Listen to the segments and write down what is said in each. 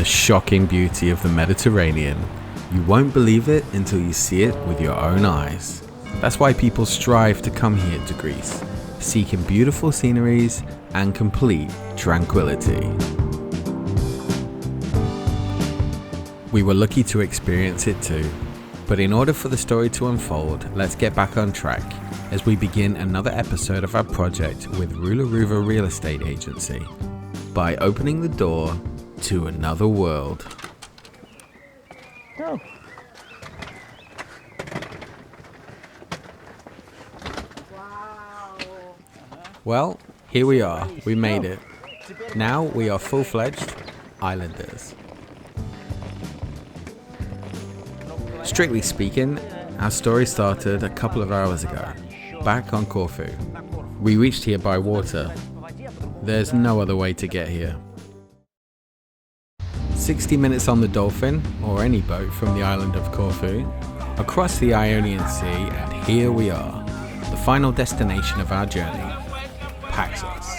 the shocking beauty of the Mediterranean. You won't believe it until you see it with your own eyes. That's why people strive to come here to Greece, seeking beautiful sceneries and complete tranquility. We were lucky to experience it too. But in order for the story to unfold, let's get back on track as we begin another episode of our project with Rouva Real Estate Agency by opening the door to another world. Go. Wow. Well, here we are. We made it. Now we are full-fledged islanders. Strictly speaking, our story started a couple of hours ago, back on Corfu. We reached here by water. There's no other way to get here. 60 minutes on the Dolphin, or any boat from the island of Corfu, across the Ionian Sea, and here we are, the final destination of our journey, Paxos.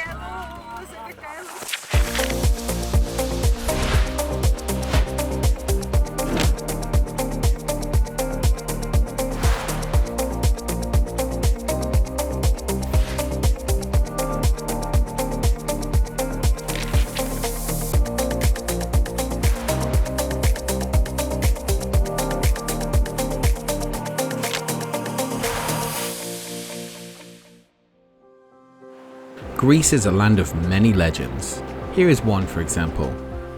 Greece is a land of many legends. Here is one, for example.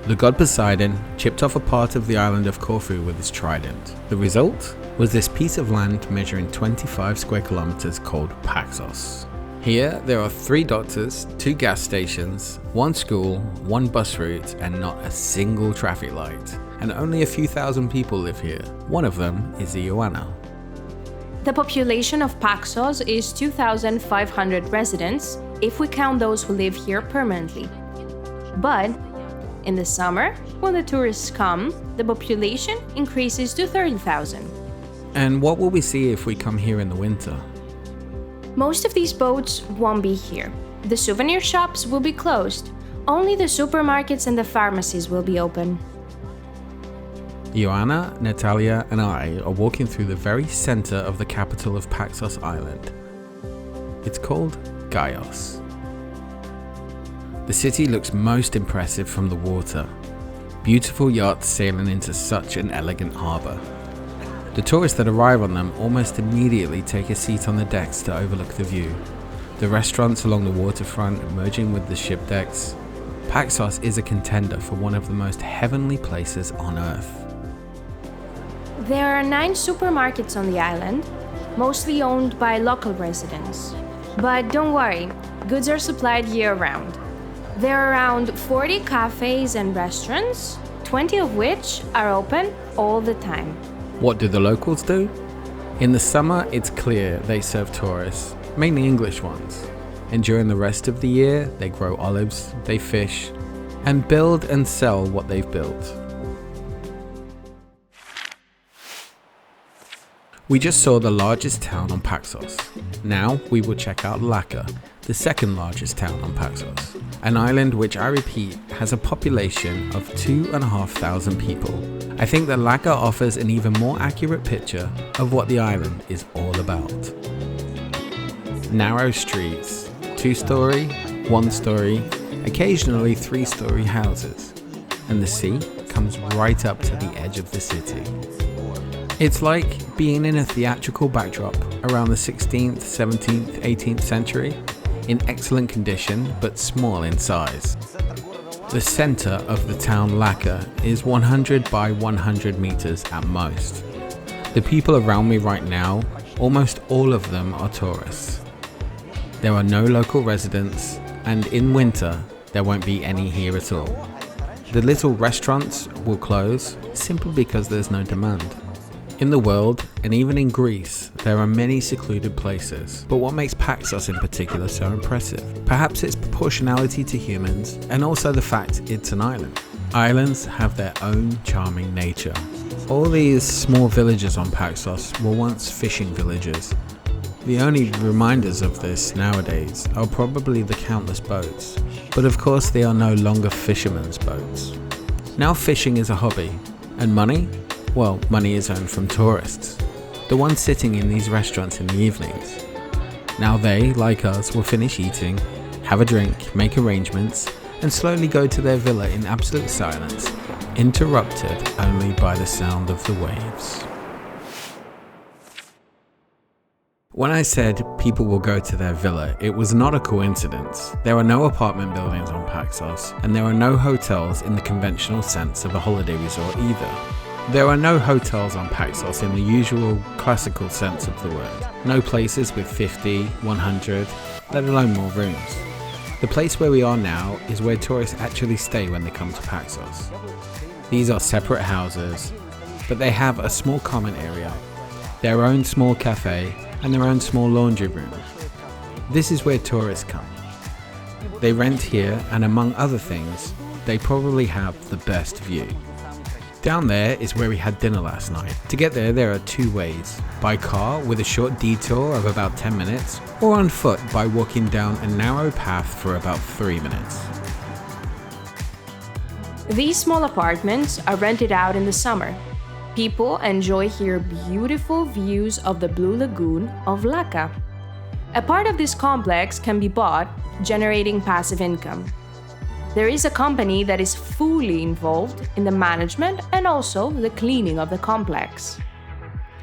The god Poseidon chipped off a part of the island of Corfu with his trident. The result was this piece of land measuring 25 square kilometers called Paxos. Here there are 3 doctors, 2 gas stations, 1 school, 1 bus route, and not a single traffic light. And only a few thousand people live here. One of them is Ioanna. The population of Paxos is 2,500 residents, if we count those who live here permanently. But in the summer, when the tourists come, the population increases to 30,000. And what will we see if we come here in the winter? Most of these boats won't be here. The souvenir shops will be closed. Only the supermarkets and the pharmacies will be open. Ioanna, Natalia, and I are walking through the very center of the capital of Paxos Island. It's called Chios. The city looks most impressive from the water. Beautiful yachts sailing into such an elegant harbour. The tourists that arrive on them almost immediately take a seat on the decks to overlook the view. The restaurants along the waterfront merging with the ship decks. Paxos is a contender for one of the most heavenly places on earth. There are 9 supermarkets on the island, mostly owned by local residents. But don't worry, goods are supplied year-round. There are around 40 cafes and restaurants, 20 of which are open all the time. What do the locals do? In the summer, it's clear they serve tourists, mainly English ones. And during the rest of the year, they grow olives, they fish, and build and sell what they've built. We just saw the largest town on Paxos. Now we will check out Laca, the second largest town on Paxos, an island which, I repeat, has a population of 2,500 people. I think that Laca offers an even more accurate picture of what the island is all about. Narrow streets, 2-story, 1-story, occasionally 3-story houses, and the sea comes right up to the edge of the city. It's like being in a theatrical backdrop around the 16th, 17th, 18th century, in excellent condition but small in size. The center of the town Laca is 100 by 100 meters at most. The people around me right now, almost all of them are tourists. There are no local residents, and in winter there won't be any here at all. The little restaurants will close simply because there's no demand. In the world, and even in Greece, there are many secluded places. But what makes Paxos in particular so impressive? Perhaps its proportionality to humans, and also the fact it's an island. Islands have their own charming nature. All these small villages on Paxos were once fishing villages. The only reminders of this nowadays are probably the countless boats. But of course they are no longer fishermen's boats. Now fishing is a hobby. And money? Well, money is earned from tourists. The ones sitting in these restaurants in the evenings. Now they, like us, will finish eating, have a drink, make arrangements, and slowly go to their villa in absolute silence, interrupted only by the sound of the waves. When I said people will go to their villa, it was not a coincidence. There are no apartment buildings on Paxos, and there are no hotels in the conventional sense of a holiday resort either. There are no hotels on Paxos in the usual classical sense of the word. No places with 50, 100, let alone more rooms. The place where we are now is where tourists actually stay when they come to Paxos. These are separate houses, but they have a small common area, their own small cafe, and their own small laundry room. This is where tourists come. They rent here, and among other things, they probably have the best view. Down there is where we had dinner last night. To get there are two ways: by car with a short detour of about 10 minutes, or on foot by walking down a narrow path for about 3 minutes. These small apartments are rented out in the summer. People enjoy here beautiful views of the blue lagoon of Laca. A part of this complex can be bought, generating passive income. There is a company that is fully involved in the management and also the cleaning of the complex.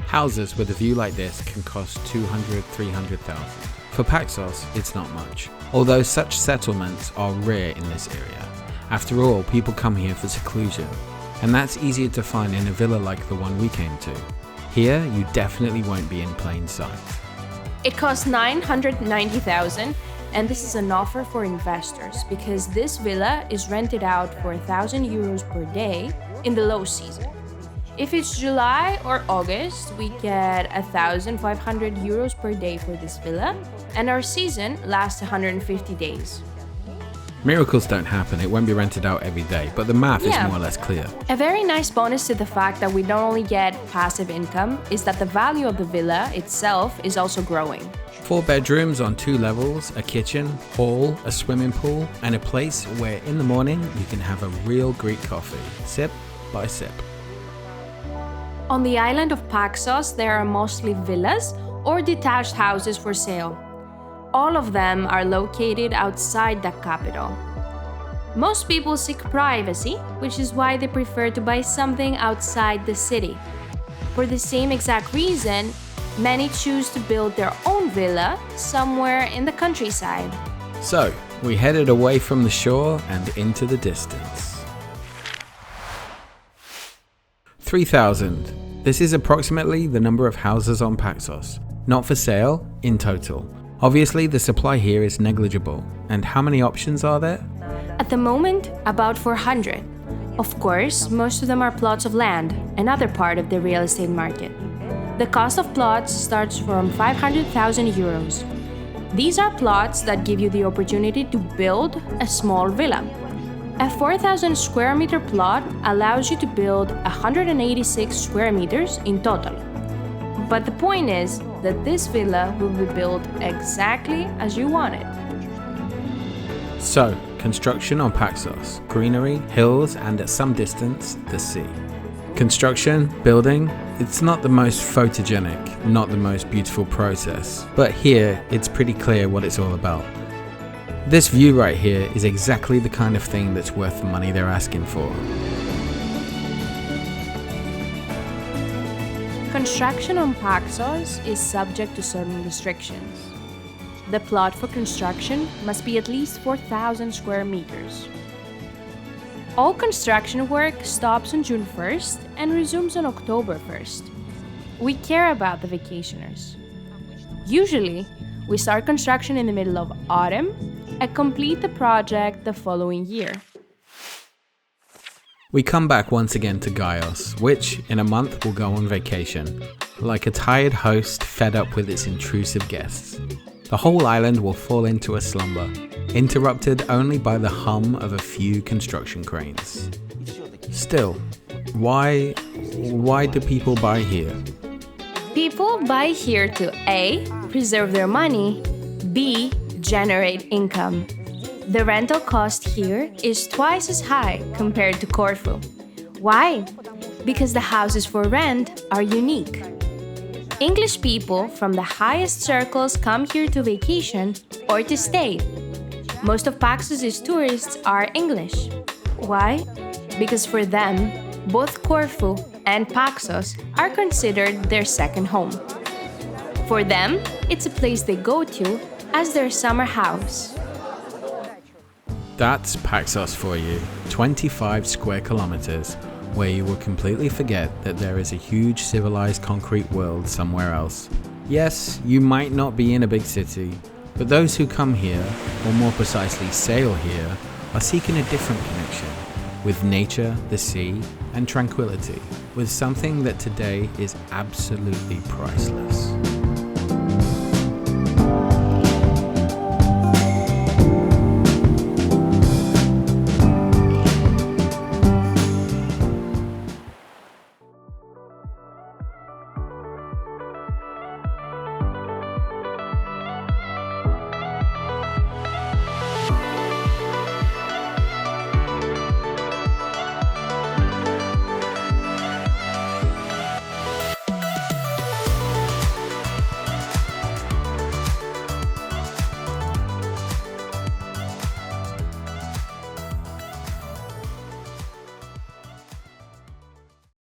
Houses with a view like this can cost 200,000, 300,000. For Paxos, it's not much, although such settlements are rare in this area. After all, people come here for seclusion, and that's easier to find in a villa like the one we came to. Here, you definitely won't be in plain sight. It costs 990,000, and this is an offer for investors because this villa is rented out for 1,000 euros per day in the low season. If it's July or August, we get 1,500 euros per day for this villa, and our season lasts 150 days. Miracles don't happen, it won't be rented out every day, but the math is more or less clear. A very nice bonus to the fact that we not only get passive income is that the value of the villa itself is also growing. 4 bedrooms on 2 levels, a kitchen, hall, a swimming pool, and a place where in the morning you can have a real Greek coffee, sip by sip. On the island of Paxos, there are mostly villas or detached houses for sale. All of them are located outside the capital. Most people seek privacy, which is why they prefer to buy something outside the city. For the same exact reason, many choose to build their own villa somewhere in the countryside. So, we headed away from the shore and into the distance. 3,000. This is approximately the number of houses on Paxos. Not for sale, in total. Obviously, the supply here is negligible. And how many options are there? At the moment, about 400. Of course, most of them are plots of land, another part of the real estate market. The cost of plots starts from 500,000 euros. These are plots that give you the opportunity to build a small villa. A 4,000 square meter plot allows you to build 186 square meters in total. But the point is that this villa will be built exactly as you want it. So, construction on Paxos, greenery, hills, and at some distance, the sea. Construction, building, it's not the most photogenic, not the most beautiful process, but here it's pretty clear what it's all about. This view right here is exactly the kind of thing that's worth the money they're asking for. Construction on Paxos is subject to certain restrictions. The plot for construction must be at least 4,000 square meters. All construction work stops on June 1st and resumes on October 1st. We care about the vacationers. Usually, we start construction in the middle of autumn and complete the project the following year. We come back once again to Gaios, which in a month will go on vacation, like a tired host fed up with its intrusive guests. The whole island will fall into a slumber, interrupted only by the hum of a few construction cranes. Still, why do people buy here? People buy here to A. Preserve their money, B. Generate income. The rental cost here is twice as high compared to Corfu. Why? Because the houses for rent are unique. English people from the highest circles come here to vacation or to stay. Most of Paxos' tourists are English. Why? Because for them, both Corfu and Paxos are considered their second home. For them, it's a place they go to as their summer house. That's Paxos for you, 25 square kilometers, where you will completely forget that there is a huge civilized concrete world somewhere else. Yes, you might not be in a big city, but those who come here, or more precisely sail here, are seeking a different connection with nature, the sea, and tranquility, with something that today is absolutely priceless.